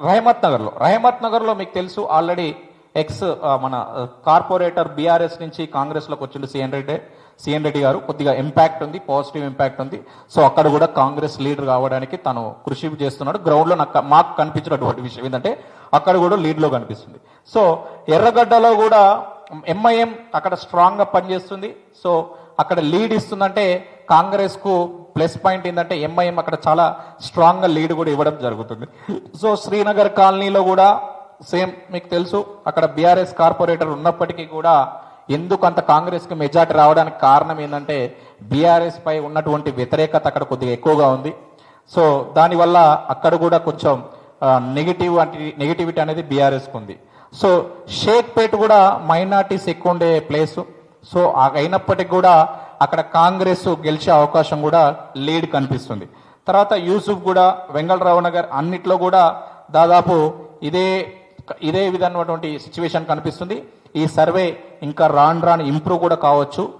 రహమత్ నగర్లో మీకు తెలుసు ఆల్రెడీ ఎక్స్ మన కార్పొరేటర్ బీఆర్ఎస్ నుంచి కాంగ్రెస్ లోకి వచ్చిండు సిఎన్ రెడ్డి గారు. కొద్దిగా ఇంపాక్ట్ ఉంది, పాజిటివ్ ఇంపాక్ట్ ఉంది. సో అక్కడ కూడా కాంగ్రెస్ లీడర్ కావడానికి తను కృషి చేస్తున్నాడు. గ్రౌండ్ లో మాకు కనిపించినటువంటి విషయం ఏంటంటే అక్కడ కూడా లీడ్ లో కనిపిస్తుంది. సో ఎర్రగడ్డలో కూడా ఎంఐఎం అక్కడ స్ట్రాంగ్ గా పనిచేస్తుంది. సో అక్కడ లీడ్ ఇస్తుందంటే కాంగ్రెస్ కు ప్లస్ పాయింట్ ఏంటంటే ఎంఐఎం అక్కడ చాలా స్ట్రాంగ్ గా లీడ్ కూడా ఇవ్వడం జరుగుతుంది. సో శ్రీనగర్ కాలనీలో కూడా సేమ్ మీకు తెలుసు అక్కడ బీఆర్ఎస్ కార్పొరేటర్ ఉన్నప్పటికీ కూడా ఎందుకు అంత కాంగ్రెస్ కి మెజార్టీ రావడానికి కారణం ఏంటంటే బీఆర్ఎస్ పై ఉన్నటువంటి వ్యతిరేకత అక్కడ కొద్దిగా ఎక్కువగా ఉంది. సో దానివల్ల అక్కడ కూడా కొంచెం నెగిటివిటీ అనేది బీఆర్ఎస్ కు ఉంది. సో షేక్పేట్ కూడా మైనార్టీస్ ఎక్కువ ఉండే ప్లేస్. సో అయినప్పటికీ కూడా అక్కడ కాంగ్రెస్ గెలిచే అవకాశం కూడా లీడ్ కనిపిస్తుంది. తర్వాత యూసుఫ్ కూడా, వెంగళరావు నగర్ అన్నిట్లో కూడా దాదాపు ఇదే విధమైనటువంటి సిచ్యువేషన్ కనిపిస్తుంది. ఈ సర్వే ఇంకా రాను ఇంప్రూవ్ కూడా కావచ్చు.